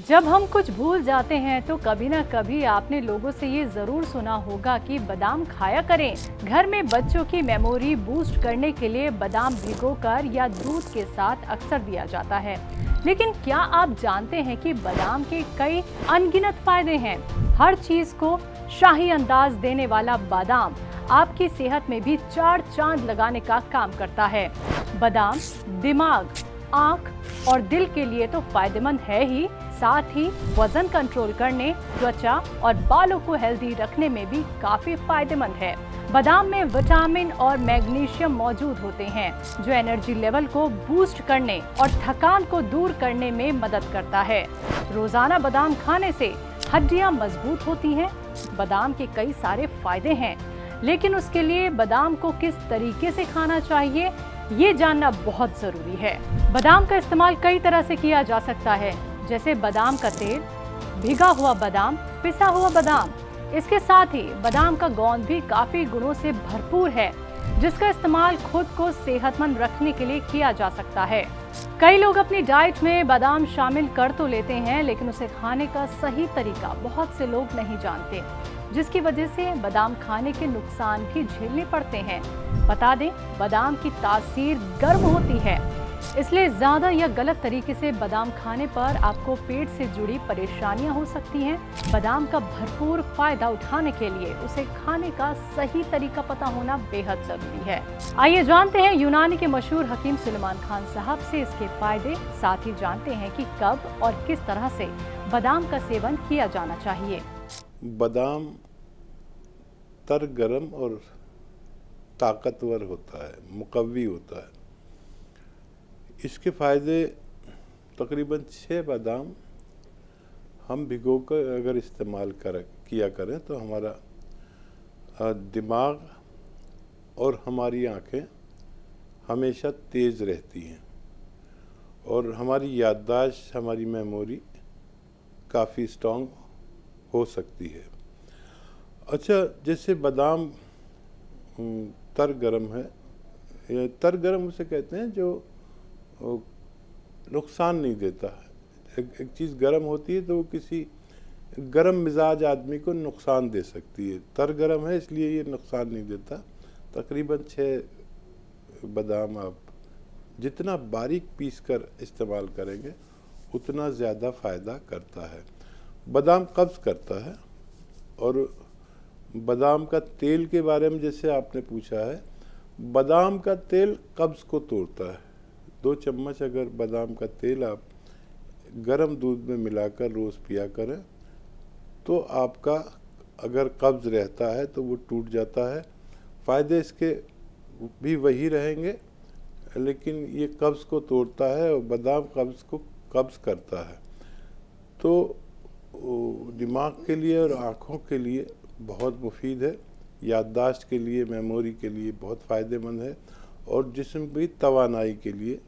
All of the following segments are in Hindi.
जब हम कुछ भूल जाते हैं तो कभी ना कभी आपने लोगों से ये जरूर सुना होगा कि बादाम खाया करें। घर में बच्चों की मेमोरी बूस्ट करने के लिए बादाम भिगोकर या दूध के साथ अक्सर दिया जाता है। लेकिन क्या आप जानते हैं कि बादाम के कई अनगिनत फायदे हैं। हर चीज को शाही अंदाज देने वाला बादाम आपकी सेहत में भी 4 चांद लगाने का काम करता है। बादाम दिमाग, आंख और दिल के लिए तो फायदेमंद है ही, साथ ही वजन कंट्रोल करने, त्वचा और बालों को हेल्दी रखने में भी काफी फायदेमंद है। बादाम में विटामिन और मैग्नीशियम मौजूद होते हैं जो एनर्जी लेवल को बूस्ट करने और थकान को दूर करने में मदद करता है। रोजाना बादाम खाने से हड्डियां मजबूत होती हैं। बादाम के कई सारे फायदे हैं, लेकिन उसके लिए बादाम को किस तरीके से खाना चाहिए ये जानना बहुत जरूरी है। बादाम का इस्तेमाल कई तरह से किया जा सकता है, जैसे बादाम का तेल, भिगा हुआ बादाम, पिसा हुआ बादाम। इसके साथ ही बादाम का गोंद भी काफी गुणों से भरपूर है, जिसका इस्तेमाल खुद को सेहतमंद रखने के लिए किया जा सकता है। कई लोग अपनी डाइट में बादाम शामिल कर तो लेते हैं, लेकिन उसे खाने का सही तरीका बहुत से लोग नहीं जानते, जिसकी वजह से बादाम खाने के नुकसान भी झेलने पड़ते हैं। बता दें, बादाम की तासीर गर्म होती है, इसलिए ज्यादा या गलत तरीके से बादाम खाने पर आपको पेट से जुड़ी परेशानियां हो सकती हैं। बादाम का भरपूर फायदा उठाने के लिए उसे खाने का सही तरीका पता होना बेहद जरूरी है। आइए जानते हैं यूनानी के मशहूर हकीम सुलेमान खान साहब से इसके फायदे, साथ ही जानते हैं कि कब और किस तरह से बादाम का सेवन किया जाना चाहिए। बादाम तर गरम और ताकतवर होता है, मुकव्वी होता है। इसके फायदे तकरीबन 6 बादाम हम भिगोकर अगर इस्तेमाल किया करें तो हमारा दिमाग और हमारी आँखें हमेशा तेज़ रहती हैं और हमारी याददाश्त, हमारी मेमोरी काफ़ी स्ट्रॉन्ग हो सकती है। अच्छा, जैसे बादाम तर गरम है, तर गरम उसे कहते हैं जो नुकसान नहीं देता है। एक चीज़ गर्म होती है तो वो किसी गर्म मिजाज आदमी को नुकसान दे सकती है। तर गरम है इसलिए ये नुकसान नहीं देता। तकरीबन 6 बादाम आप जितना बारीक पीस कर इस्तेमाल करेंगे उतना ज़्यादा फ़ायदा करता है। बादाम कब्ज़ करता है। और बादाम का तेल के बारे में जैसे आपने पूछा है, बादाम का तेल कब्ज़ को तोड़ता है। 2 चम्मच अगर बादाम का तेल आप गर्म दूध में मिलाकर रोज़ पिया करें तो आपका अगर कब्ज़ रहता है तो वो टूट जाता है। फ़ायदे इसके भी वही रहेंगे, लेकिन ये कब्ज़ को तोड़ता है और बादाम कब्ज़ को कब्ज़ करता है। तो दिमाग के लिए और आँखों के लिए बहुत मुफीद है, याददाश्त के लिए, मेमोरी के लिए बहुत फ़ायदेमंद है और जिस्म की तवानाई के लिए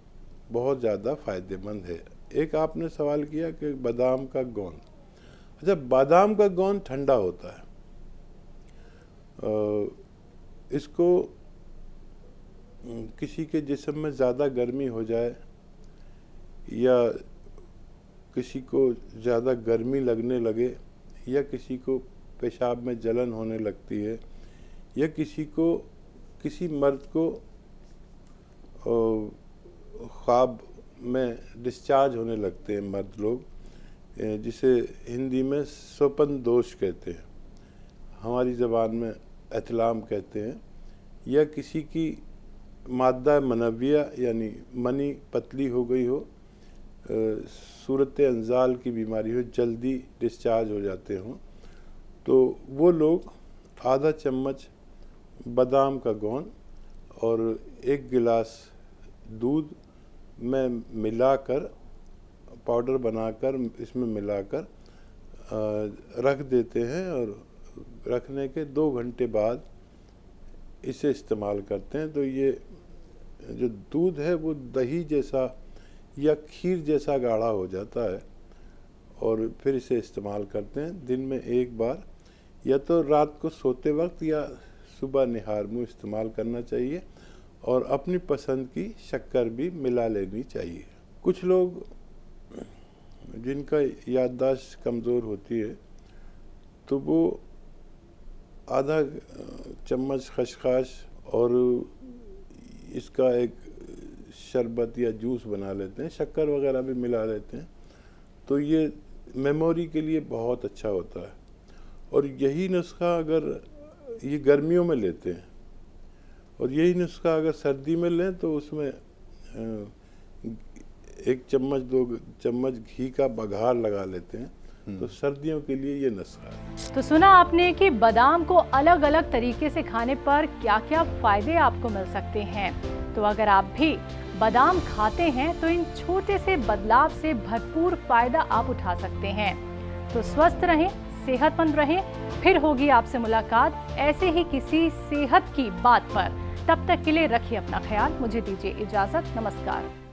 बहुत ज़्यादा फ़ायदेमंद है। एक आपने सवाल किया कि बादाम का गोंद। अच्छा, बादाम का गोंद ठंडा होता है। इसको किसी के जिस्म में ज़्यादा गर्मी हो जाए या किसी को ज़्यादा गर्मी लगने लगे या किसी को पेशाब में जलन होने लगती है या किसी मर्द को ख्वाब में डिस्चार्ज होने लगते हैं मर्द लोग, जिसे हिंदी में स्वपन दोष कहते हैं, हमारी ज़बान में एहतलाम कहते हैं, या किसी की मादा मनविया यानी मनी पतली हो गई हो, सूरत अंजाल की बीमारी हो, जल्दी डिस्चार्ज हो जाते हों, तो वो लोग आधा चम्मच बादाम का गोंद और 1 गिलास दूध में मिलाकर, पाउडर बनाकर इसमें मिलाकर रख देते हैं और रखने के 2 घंटे बाद इसे इस्तेमाल करते हैं। तो ये जो दूध है वो दही जैसा या खीर जैसा गाढ़ा हो जाता है और फिर इसे इस्तेमाल करते हैं। दिन में 1 बार, या तो रात को सोते वक्त या सुबह निहार मुँह इस्तेमाल करना चाहिए और अपनी पसंद की शक्कर भी मिला लेनी चाहिए। कुछ लोग जिनका याददाश्त कमज़ोर होती है तो वो आधा चम्मच खसखस और इसका एक शरबत या जूस बना लेते हैं, शक्कर वगैरह भी मिला लेते हैं, तो ये मेमोरी के लिए बहुत अच्छा होता है। और यही नुस्खा अगर ये गर्मियों में लेते हैं और यही नुस्खा अगर सर्दी में लें तो उसमें 1 चम्मच 2 चम्मच घी का बघार लगा लेते हैं, तो सर्दियों के लिए ये नुस्खा है। तो सुना आपने कि बादाम को अलग अलग तरीके से खाने पर क्या क्या फायदे आपको मिल सकते हैं। तो अगर आप भी बादाम खाते हैं तो इन छोटे से बदलाव से भरपूर फायदा आप उठा सकते हैं। तो स्वस्थ रहें, सेहतमंद रहें। फिर होगी आपसे मुलाकात ऐसे ही किसी सेहत की बात पर। तब तक के लिए रखिए अपना ख्याल। मुझे दीजिए इजाजत। नमस्कार।